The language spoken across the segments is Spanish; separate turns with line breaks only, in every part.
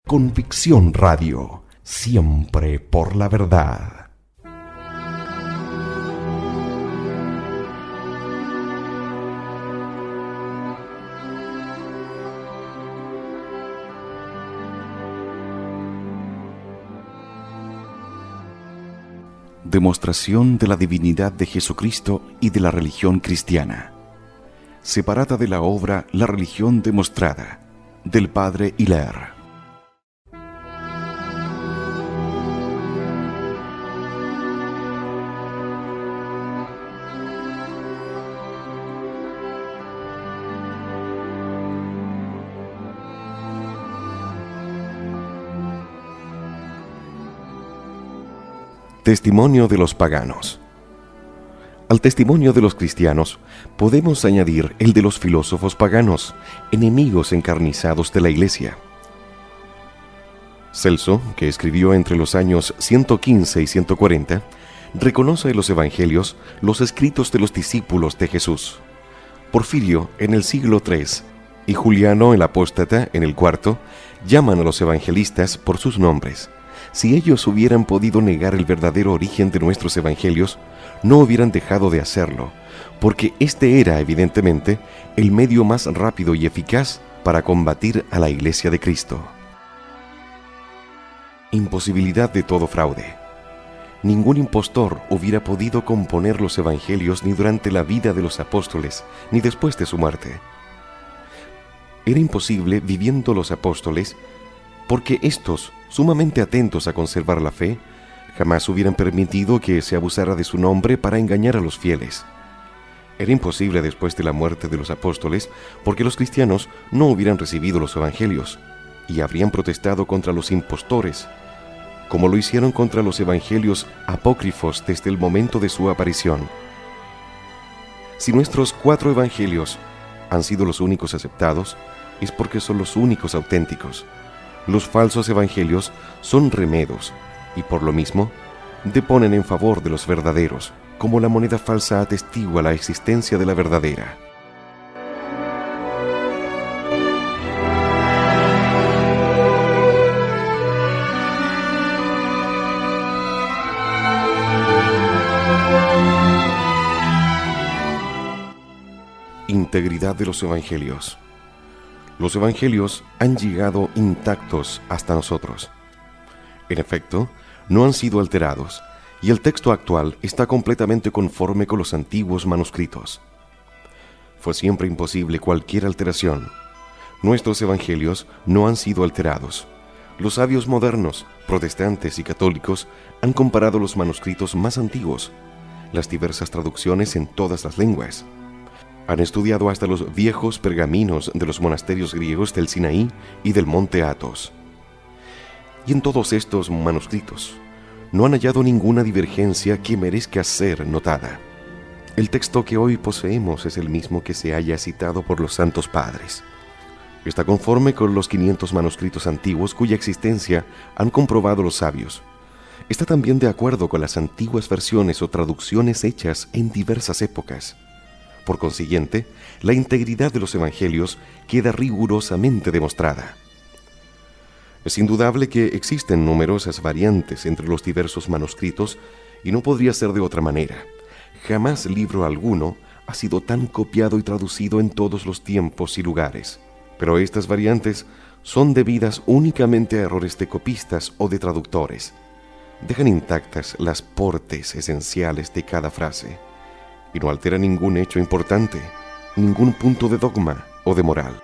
Convicción Radio, siempre por la verdad.
Demostración de la divinidad de Jesucristo y de la religión cristiana. Separada de la obra La religión demostrada, del padre Hilaire.
Testimonio de los paganos. Al testimonio de los cristianos podemos añadir el de los filósofos paganos, enemigos encarnizados de la Iglesia. Celso, que escribió entre los años 115 y 140, reconoce en los evangelios los escritos de los discípulos de Jesús. Porfirio en el siglo III y Juliano el Apóstata en el IV llaman a los evangelistas por sus nombres. Si ellos hubieran podido negar el verdadero origen de nuestros evangelios, no hubieran dejado de hacerlo, porque este era, evidentemente, el medio más rápido y eficaz para combatir a la Iglesia de Cristo. Imposibilidad de todo fraude. Ningún impostor hubiera podido componer los evangelios ni durante la vida de los apóstoles, ni después de su muerte. Era imposible viviendo los apóstoles, porque estos, sumamente atentos a conservar la fe, jamás hubieran permitido que se abusara de su nombre para engañar a los fieles. Era imposible después de la muerte de los apóstoles, porque los cristianos no hubieran recibido los evangelios y habrían protestado contra los impostores, como lo hicieron contra los evangelios apócrifos desde el momento de su aparición. Si nuestros 4 evangelios han sido los únicos aceptados, es porque son los únicos auténticos. Los falsos evangelios son remedos y por lo mismo deponen en favor de los verdaderos, como la moneda falsa atestigua la existencia de la verdadera. Integridad de los evangelios. Los evangelios han llegado intactos hasta nosotros. En efecto, no han sido alterados, y el texto actual está completamente conforme con los antiguos manuscritos. Fue siempre imposible cualquier alteración. Nuestros evangelios no han sido alterados. Los sabios modernos, protestantes y católicos han comparado los manuscritos más antiguos, las diversas traducciones en todas las lenguas. Han estudiado hasta los viejos pergaminos de los monasterios griegos del Sinaí y del monte Athos. Y en todos estos manuscritos no han hallado ninguna divergencia que merezca ser notada. El texto que hoy poseemos es el mismo que se haya citado por los santos padres. Está conforme con los 500 manuscritos antiguos cuya existencia han comprobado los sabios. Está también de acuerdo con las antiguas versiones o traducciones hechas en diversas épocas. Por consiguiente, la integridad de los evangelios queda rigurosamente demostrada. Es indudable que existen numerosas variantes entre los diversos manuscritos y no podría ser de otra manera. Jamás libro alguno ha sido tan copiado y traducido en todos los tiempos y lugares. Pero estas variantes son debidas únicamente a errores de copistas o de traductores. Dejan intactas las portes esenciales de cada frase y no altera ningún hecho importante, ningún punto de dogma o de moral.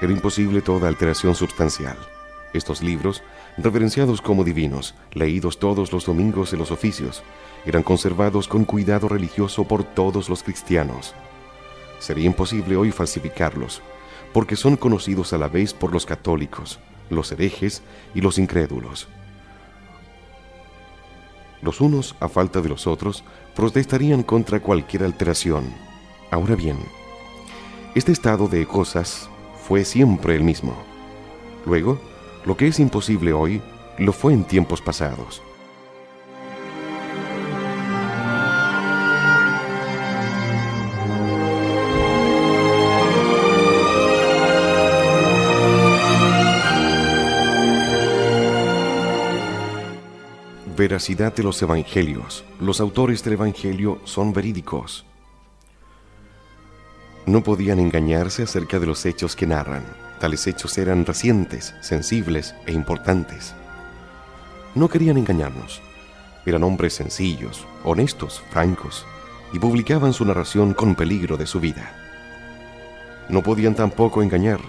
Era imposible toda alteración sustancial. Estos libros, reverenciados como divinos, leídos todos los domingos en los oficios, eran conservados con cuidado religioso por todos los cristianos. Sería imposible hoy falsificarlos, porque son conocidos a la vez por los católicos, los herejes y los incrédulos. Los unos, a falta de los otros, protestarían contra cualquier alteración. Ahora bien, este estado de cosas fue siempre el mismo. Luego, lo que es imposible hoy, lo fue en tiempos pasados. veracidad de los evangelios. Los autores del evangelio son verídicos. No podían engañarse acerca de los hechos que narran. Tales hechos eran recientes, sensibles e importantes. No querían engañarnos. Eran hombres sencillos, honestos, francos, y publicaban su narración con peligro de su vida. No podían tampoco engañar,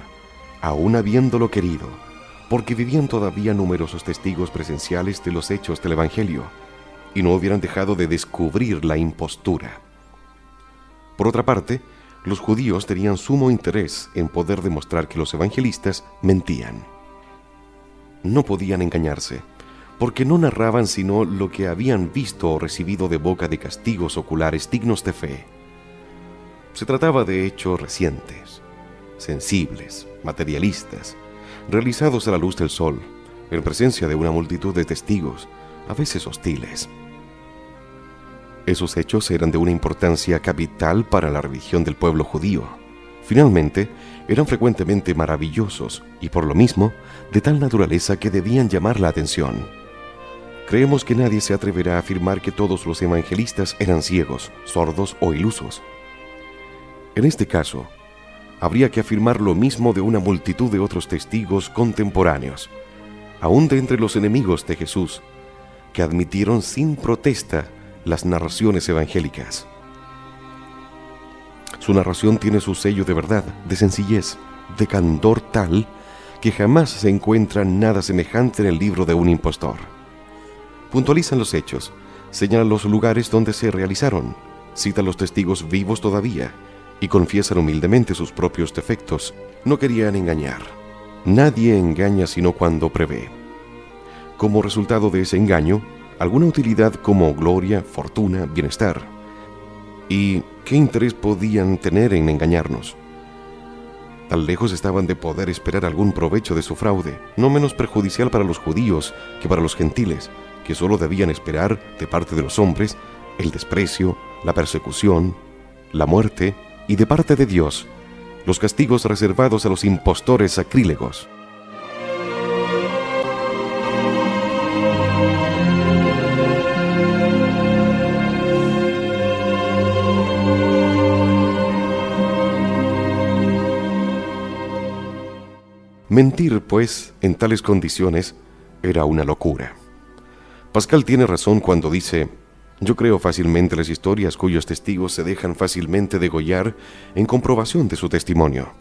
aún habiéndolo querido, porque vivían todavía numerosos testigos presenciales de los hechos del Evangelio, y no hubieran dejado de descubrir la impostura. Por otra parte, los judíos tenían sumo interés en poder demostrar que los evangelistas mentían. No podían engañarse, porque no narraban sino lo que habían visto o recibido de boca de castigos oculares dignos de fe. Se trataba de hechos recientes, sensibles, materialistas, realizados a la luz del sol, en presencia de una multitud de testigos, a veces hostiles. Esos hechos eran de una importancia capital para la religión del pueblo judío. Finalmente, eran frecuentemente maravillosos y por lo mismo de tal naturaleza que debían llamar la atención. Creemos que nadie se atreverá a afirmar que todos los evangelistas eran ciegos, sordos o ilusos. En este caso, habría que afirmar lo mismo de una multitud de otros testigos contemporáneos, aún de entre los enemigos de Jesús, que admitieron sin protesta las narraciones evangélicas. Su narración tiene su sello de verdad, de sencillez, de candor tal que jamás se encuentra nada semejante en el libro de un impostor. Puntualizan los hechos, señalan los lugares donde se realizaron, citan los testigos vivos todavía y confiesan humildemente sus propios defectos. No querían engañar. Nadie engaña sino cuando prevé. Como resultado de ese engaño, alguna utilidad como gloria, fortuna, bienestar. ¿Y qué interés podían tener en engañarnos? Tan lejos estaban de poder esperar algún provecho de su fraude, no menos perjudicial para los judíos que para los gentiles, que solo debían esperar, de parte de los hombres, el desprecio, la persecución, la muerte, y de parte de Dios, los castigos reservados a los impostores sacrílegos. Mentir, pues, en tales condiciones, era una locura. Pascal tiene razón cuando dice: yo creo fácilmente las historias cuyos testigos se dejan fácilmente degollar en comprobación de su testimonio.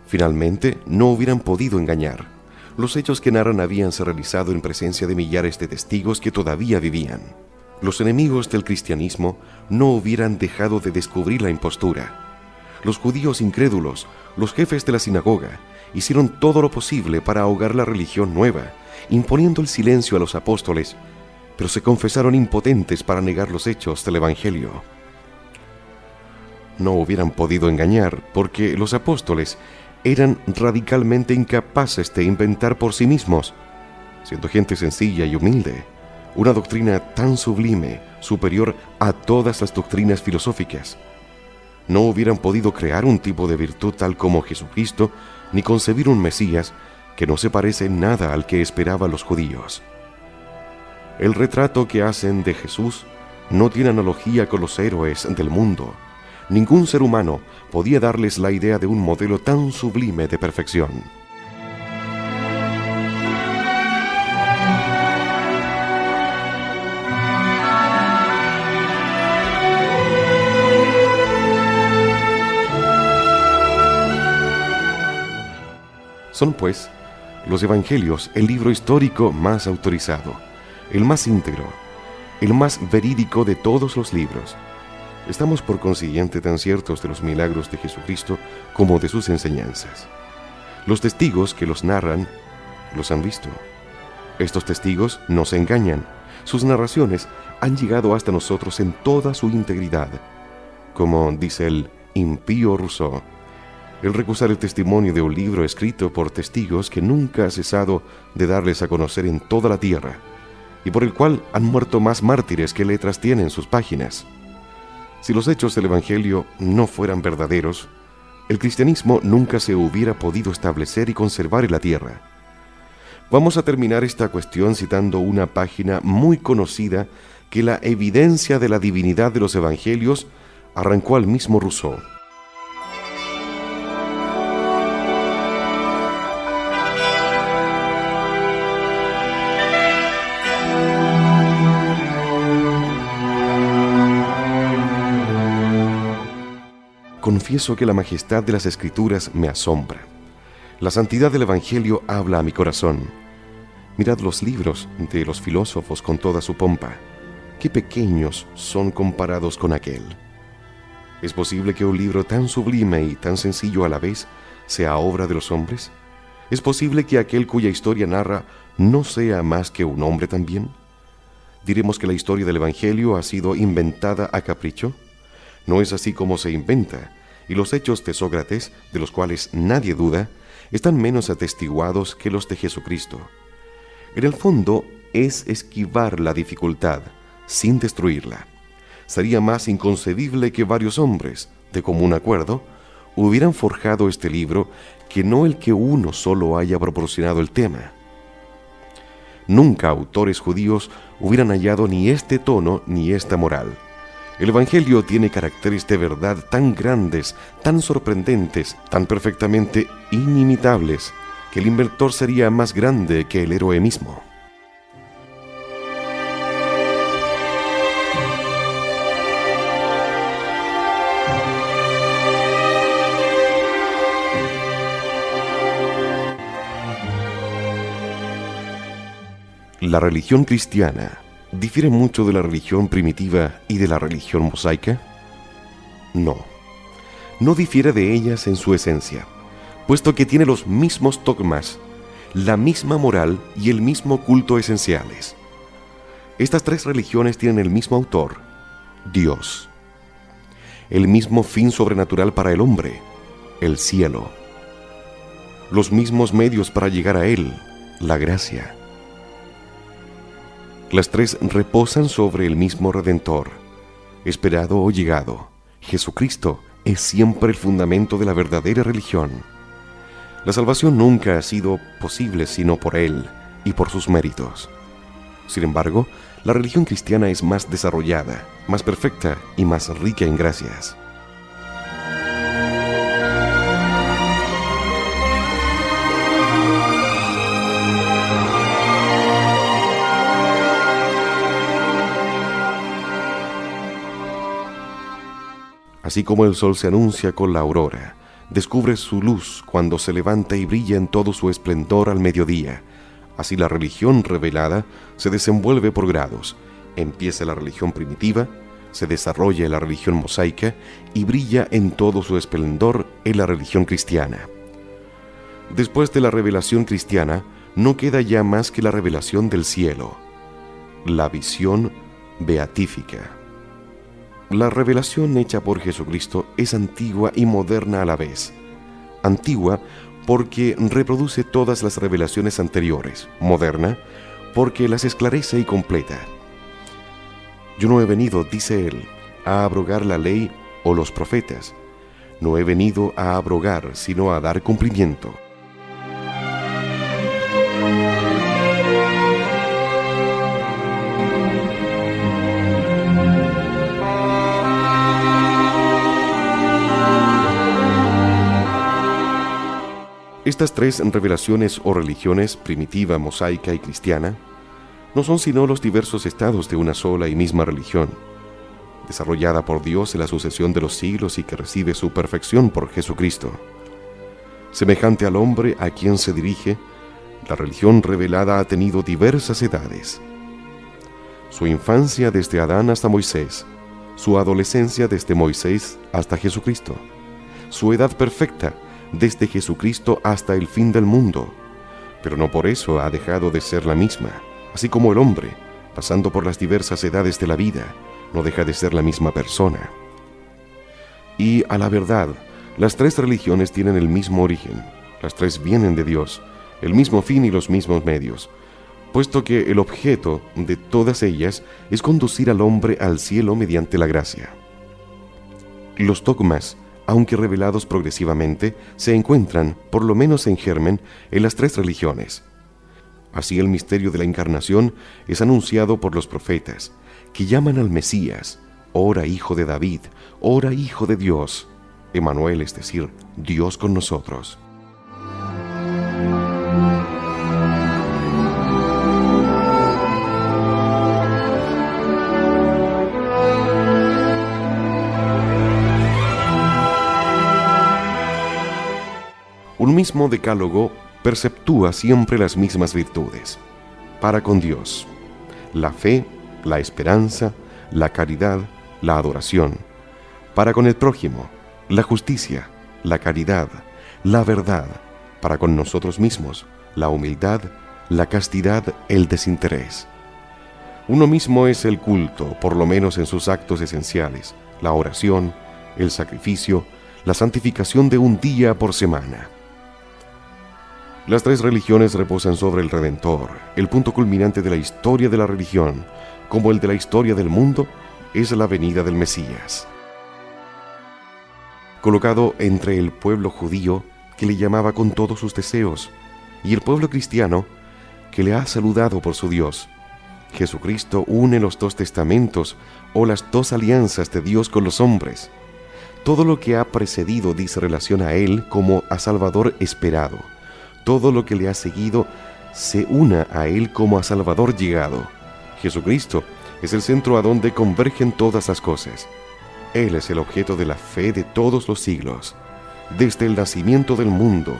Finalmente, no hubieran podido engañar. Los hechos que narran habíanse realizado en presencia de millares de testigos que todavía vivían. Los enemigos del cristianismo no hubieran dejado de descubrir la impostura. Los judíos incrédulos, los jefes de la sinagoga, hicieron todo lo posible para ahogar la religión nueva, imponiendo el silencio a los apóstoles, pero se confesaron impotentes para negar los hechos del Evangelio. No hubieran podido engañar porque los apóstoles eran radicalmente incapaces de inventar por sí mismos, siendo gente sencilla y humilde, una doctrina tan sublime, superior a todas las doctrinas filosóficas. No hubieran podido crear un tipo de virtud tal como Jesucristo, ni concebir un Mesías que no se parece en nada al que esperaban los judíos. El retrato que hacen de Jesús no tiene analogía con los héroes del mundo. Ningún ser humano podía darles la idea de un modelo tan sublime de perfección. Son, pues, los Evangelios el libro histórico más autorizado, el más íntegro, el más verídico de todos los libros. Estamos por consiguiente tan ciertos de los milagros de Jesucristo como de sus enseñanzas. Los testigos que los narran los han visto. Estos testigos no se engañan. Sus narraciones han llegado hasta nosotros en toda su integridad. Como dice el impío Rousseau, el recusar el testimonio de un libro escrito por testigos que nunca ha cesado de darles a conocer en toda la tierra, y por el cual han muerto más mártires que letras tienen sus páginas. Si los hechos del Evangelio no fueran verdaderos, el cristianismo nunca se hubiera podido establecer y conservar en la tierra. Vamos a terminar esta cuestión citando una página muy conocida que la evidencia de la divinidad de los evangelios arrancó al mismo Rousseau. Confieso que la majestad de las Escrituras me asombra. La santidad del Evangelio habla a mi corazón. Mirad los libros de los filósofos con toda su pompa. Qué pequeños son comparados con aquel. ¿Es posible que un libro tan sublime y tan sencillo a la vez sea obra de los hombres? ¿Es posible que aquel cuya historia narra no sea más que un hombre también? ¿Diremos que la historia del Evangelio ha sido inventada a capricho? No es así como se inventa, y los hechos de Sócrates, de los cuales nadie duda, están menos atestiguados que los de Jesucristo. En el fondo, es esquivar la dificultad, sin destruirla. Sería más inconcebible que varios hombres, de común acuerdo, hubieran forjado este libro que no el que uno solo haya proporcionado el tema. Nunca autores judíos hubieran hallado ni este tono ni esta moral. El Evangelio tiene caracteres de verdad tan grandes, tan sorprendentes, tan perfectamente inimitables, que el inventor sería más grande que el héroe mismo. La religión cristiana ¿difiere mucho de la religión primitiva y de la religión mosaica? No difiere de ellas en su esencia, puesto que tiene los mismos dogmas, la misma moral y el mismo culto esenciales. Estas tres religiones tienen el mismo autor, Dios, el mismo fin sobrenatural para el hombre, el cielo, los mismos medios para llegar a él, la gracia. Las tres reposan sobre el mismo Redentor, esperado o llegado. Jesucristo es siempre el fundamento de la verdadera religión. La salvación nunca ha sido posible sino por Él y por sus méritos. Sin embargo, la religión cristiana es más desarrollada, más perfecta y más rica en gracias. Así como el sol se anuncia con la aurora, descubre su luz cuando se levanta y brilla en todo su esplendor al mediodía, así la religión revelada se desenvuelve por grados. Empieza la religión primitiva, se desarrolla la religión mosaica y brilla en todo su esplendor en la religión cristiana. Después de la revelación cristiana, no queda ya más que la revelación del cielo, la visión beatífica. La revelación hecha por Jesucristo es antigua y moderna a la vez. Antigua porque reproduce todas las revelaciones anteriores. Moderna porque las esclarece y completa. Yo no he venido, dice él, a abrogar la ley o los profetas. No he venido a abrogar, sino a dar cumplimiento. Estas tres revelaciones o religiones, primitiva, mosaica y cristiana, no son sino los diversos estados de una sola y misma religión, desarrollada por Dios en la sucesión de los siglos y que recibe su perfección por Jesucristo. Semejante al hombre a quien se dirige, la religión revelada ha tenido diversas edades. Su infancia desde Adán hasta Moisés, su adolescencia desde Moisés hasta Jesucristo, su edad perfecta desde Jesucristo hasta el fin del mundo, pero no por eso ha dejado de ser la misma, así como el hombre, pasando por las diversas edades de la vida, no deja de ser la misma persona. Y a la verdad, las tres religiones tienen el mismo origen, las tres vienen de Dios, el mismo fin y los mismos medios, puesto que el objeto de todas ellas es conducir al hombre al cielo mediante la gracia. Los dogmas, aunque revelados progresivamente, se encuentran, por lo menos en germen, en las tres religiones. Así el misterio de la encarnación es anunciado por los profetas, que llaman al Mesías, ora hijo de David, ora hijo de Dios, Emmanuel, es decir, Dios con nosotros. Un mismo decálogo perceptúa siempre las mismas virtudes. Para con Dios, la fe, la esperanza, la caridad, la adoración. Para con el prójimo, la justicia, la caridad, la verdad. Para con nosotros mismos, la humildad, la castidad, el desinterés. Uno mismo es el culto, por lo menos en sus actos esenciales, la oración, el sacrificio, la santificación de un día por semana. Las tres religiones reposan sobre el Redentor. El punto culminante de la historia de la religión, como el de la historia del mundo, es la venida del Mesías. Colocado entre el pueblo judío, que le llamaba con todos sus deseos, y el pueblo cristiano, que le ha saludado por su Dios, Jesucristo une los dos testamentos o las dos alianzas de Dios con los hombres. Todo lo que ha precedido dice relación a Él como a Salvador esperado. Todo lo que le ha seguido se una a Él como a Salvador llegado. Jesucristo es el centro a donde convergen todas las cosas. Él es el objeto de la fe de todos los siglos. Desde el nacimiento del mundo,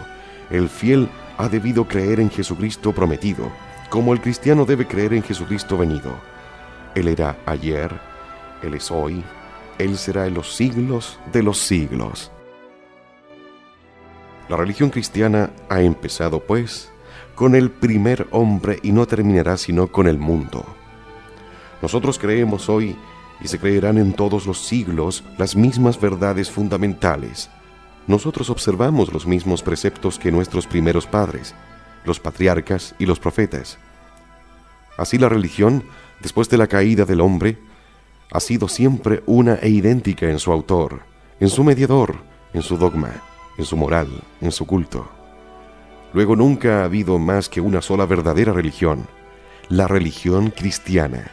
el fiel ha debido creer en Jesucristo prometido, como el cristiano debe creer en Jesucristo venido. Él era ayer, Él es hoy, Él será en los siglos de los siglos. La religión cristiana ha empezado, pues, con el primer hombre y no terminará sino con el mundo. Nosotros creemos hoy, y se creerán en todos los siglos, las mismas verdades fundamentales. Nosotros observamos los mismos preceptos que nuestros primeros padres, los patriarcas y los profetas. Así la religión, después de la caída del hombre, ha sido siempre una e idéntica en su autor, en su mediador, en su dogma, en su moral, en su culto. Luego nunca ha habido más que una sola verdadera religión, la religión cristiana.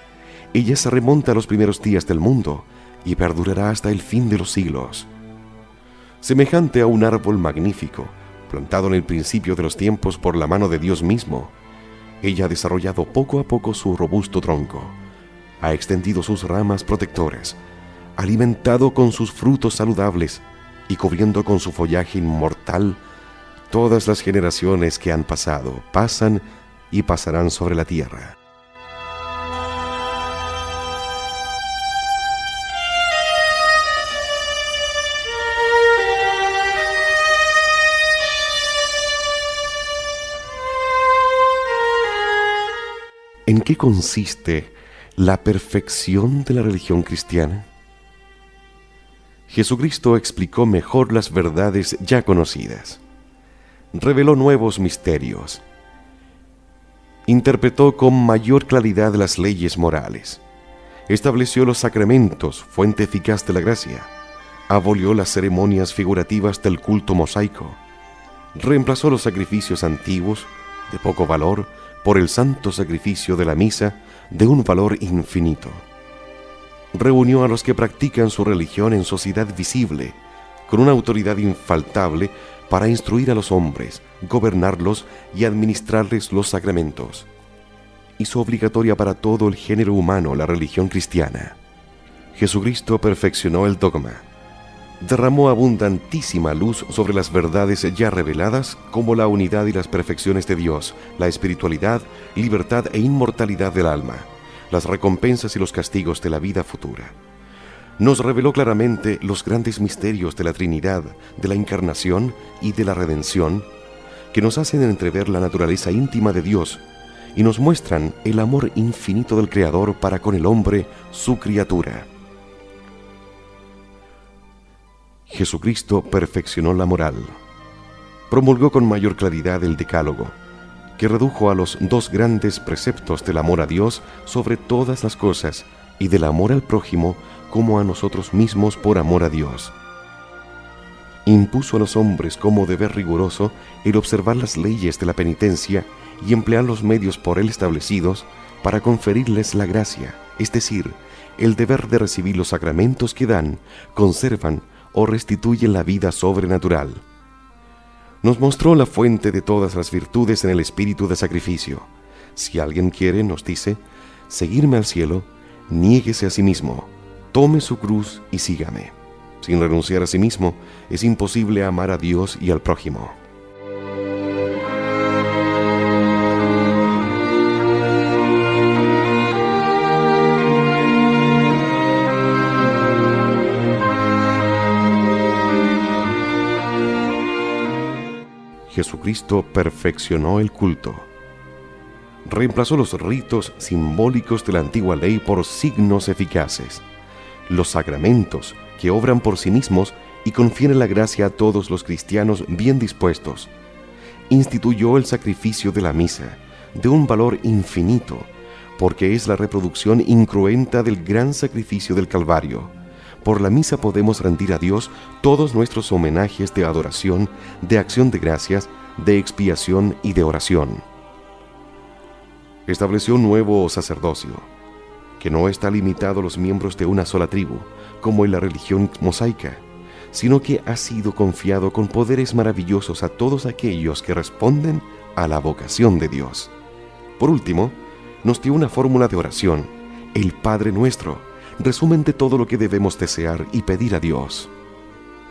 Ella se remonta a los primeros días del mundo y perdurará hasta el fin de los siglos. Semejante a un árbol magnífico, plantado en el principio de los tiempos por la mano de Dios mismo, ella ha desarrollado poco a poco su robusto tronco, ha extendido sus ramas protectoras, alimentado con sus frutos saludables y cubriendo con su follaje inmortal todas las generaciones que han pasado, pasan y pasarán sobre la tierra. ¿En qué consiste la perfección de la religión cristiana? Jesucristo explicó mejor las verdades ya conocidas, reveló nuevos misterios, interpretó con mayor claridad las leyes morales, estableció los sacramentos, fuente eficaz de la gracia, abolió las ceremonias figurativas del culto mosaico, reemplazó los sacrificios antiguos, de poco valor, por el santo sacrificio de la misa, de un valor infinito. Reunió a los que practican su religión en sociedad visible, con una autoridad infaltable para instruir a los hombres, gobernarlos y administrarles los sacramentos. Hizo obligatoria para todo el género humano la religión cristiana. Jesucristo perfeccionó el dogma. Derramó abundantísima luz sobre las verdades ya reveladas, como la unidad y las perfecciones de Dios, la espiritualidad, libertad e inmortalidad del alma, las recompensas y los castigos de la vida futura. Nos reveló claramente los grandes misterios de la Trinidad, de la encarnación y de la redención, que nos hacen entrever la naturaleza íntima de Dios y nos muestran el amor infinito del Creador para con el hombre, su criatura. Jesucristo perfeccionó la moral. Promulgó con mayor claridad el Decálogo, que redujo a los dos grandes preceptos del amor a Dios sobre todas las cosas y del amor al prójimo como a nosotros mismos por amor a Dios. Impuso a los hombres como deber riguroso el observar las leyes de la penitencia y emplear los medios por él establecidos para conferirles la gracia, es decir, el deber de recibir los sacramentos que dan, conservan o restituyen la vida sobrenatural. Nos mostró la fuente de todas las virtudes en el espíritu de sacrificio. Si alguien quiere, nos dice, seguirme al cielo, niéguese a sí mismo, tome su cruz y sígame. Sin renunciar a sí mismo, es imposible amar a Dios y al prójimo. Jesucristo perfeccionó el culto. Reemplazó los ritos simbólicos de la antigua ley por signos eficaces, los sacramentos que obran por sí mismos y confieren la gracia a todos los cristianos bien dispuestos. Instituyó el sacrificio de la misa, de un valor infinito, porque es la reproducción incruenta del gran sacrificio del Calvario. Por la misa podemos rendir a Dios todos nuestros homenajes de adoración, de acción de gracias, de expiación y de oración. Estableció un nuevo sacerdocio, que no está limitado a los miembros de una sola tribu, como en la religión mosaica, sino que ha sido confiado con poderes maravillosos a todos aquellos que responden a la vocación de Dios. Por último, nos dio una fórmula de oración, el Padre Nuestro, resumen de todo lo que debemos desear y pedir a Dios.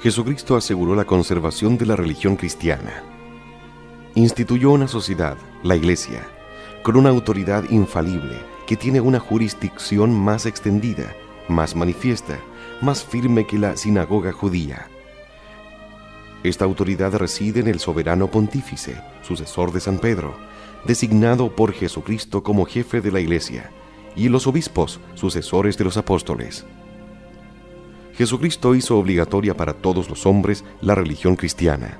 Jesucristo aseguró la conservación de la religión cristiana. Instituyó una sociedad, la Iglesia, con una autoridad infalible que tiene una jurisdicción más extendida, más manifiesta, más firme que la sinagoga judía. Esta autoridad reside en el soberano pontífice, sucesor de San Pedro, designado por Jesucristo como jefe de la Iglesia, y los obispos, sucesores de los apóstoles. Jesucristo hizo obligatoria para todos los hombres la religión cristiana.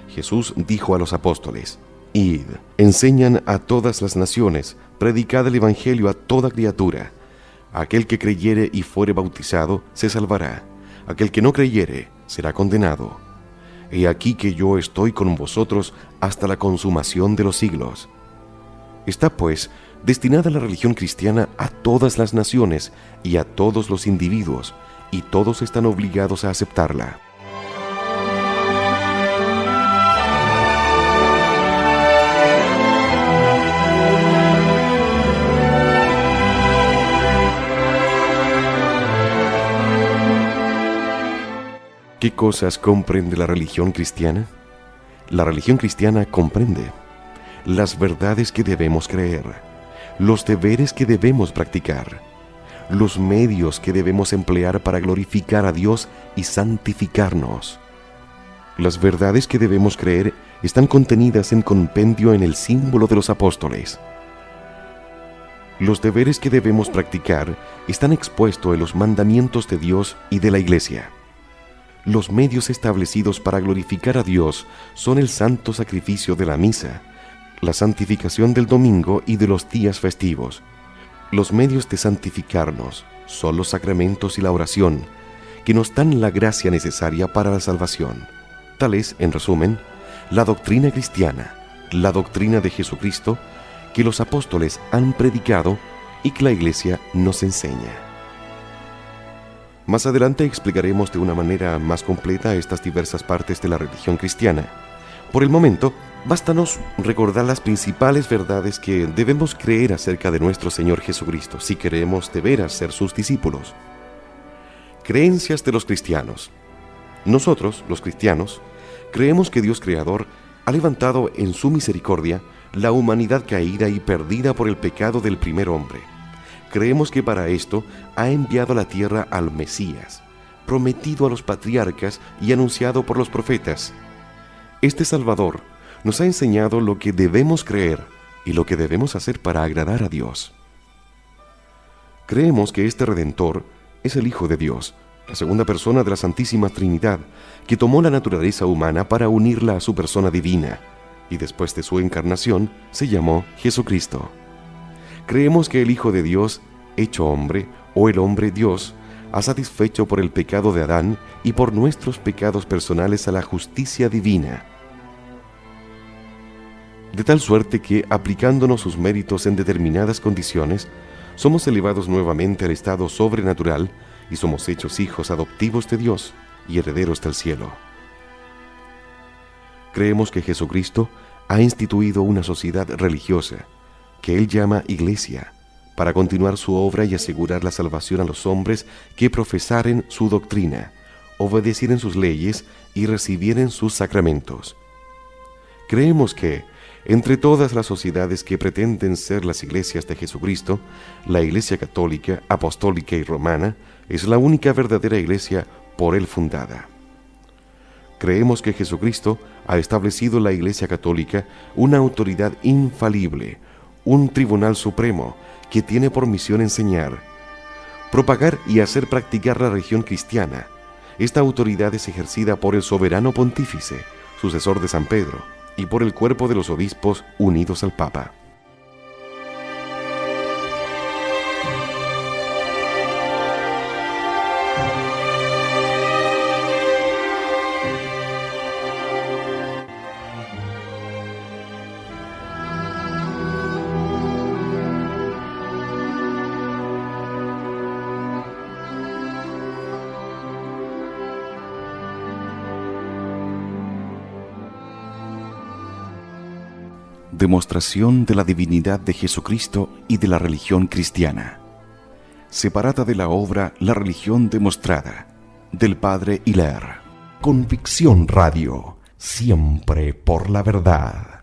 Jesús dijo a los apóstoles: «Id, enseñan a todas las naciones, predicad el Evangelio a toda criatura. Aquel que creyere y fuere bautizado se salvará. Aquel que no creyere será condenado. He aquí que yo estoy con vosotros hasta la consumación de los siglos». Está, pues, destinada la religión cristiana a todas las naciones y a todos los individuos, y todos están obligados a aceptarla. ¿Qué cosas comprende la religión cristiana? La religión cristiana comprende las verdades que debemos creer, los deberes que debemos practicar, los medios que debemos emplear para glorificar a Dios y santificarnos. Las verdades que debemos creer están contenidas en compendio en el símbolo de los apóstoles. Los deberes que debemos practicar están expuestos en los mandamientos de Dios y de la Iglesia. Los medios establecidos para glorificar a Dios son el santo sacrificio de la misa, la santificación del domingo y de los días festivos. Los medios de santificarnos son los sacramentos y la oración, que nos dan la gracia necesaria para la salvación. Tal es, en resumen, la doctrina cristiana, la doctrina de Jesucristo, que los apóstoles han predicado y que la Iglesia nos enseña. Más adelante explicaremos de una manera más completa estas diversas partes de la religión cristiana. Por el momento, bástanos recordar las principales verdades que debemos creer acerca de nuestro Señor Jesucristo si queremos de veras ser sus discípulos. Creencias de los cristianos. Nosotros, los cristianos, creemos que Dios Creador ha levantado en su misericordia la humanidad caída y perdida por el pecado del primer hombre. Creemos que para esto ha enviado a la tierra al Mesías, prometido a los patriarcas y anunciado por los profetas. Este Salvador nos ha enseñado lo que debemos creer y lo que debemos hacer para agradar a Dios. Creemos que este Redentor es el Hijo de Dios, la segunda persona de la Santísima Trinidad, que tomó la naturaleza humana para unirla a su persona divina, y después de su encarnación se llamó Jesucristo. Creemos que el Hijo de Dios, hecho hombre, o el hombre Dios, ha satisfecho por el pecado de Adán y por nuestros pecados personales a la justicia divina. de tal suerte que, aplicándonos sus méritos en determinadas condiciones, somos elevados nuevamente al estado sobrenatural y somos hechos hijos adoptivos de Dios y herederos del cielo. Creemos que Jesucristo ha instituido una sociedad religiosa, que Él llama Iglesia, para continuar su obra y asegurar la salvación a los hombres que profesaren su doctrina, obedecieren sus leyes y recibieren sus sacramentos. Creemos que, entre todas las sociedades que pretenden ser las iglesias de Jesucristo, la Iglesia católica, apostólica y romana es la única verdadera iglesia por Él fundada. Creemos que Jesucristo ha establecido la Iglesia católica una autoridad infalible, un tribunal supremo que tiene por misión enseñar, propagar y hacer practicar la religión cristiana. Esta autoridad es ejercida por el soberano pontífice, sucesor de San Pedro, y por el cuerpo de los obispos unidos al Papa.
Demostración de la divinidad de Jesucristo y de la religión cristiana. Separada de la obra La religión demostrada, del Padre Hilaire.
Convicción Radio, siempre por la verdad.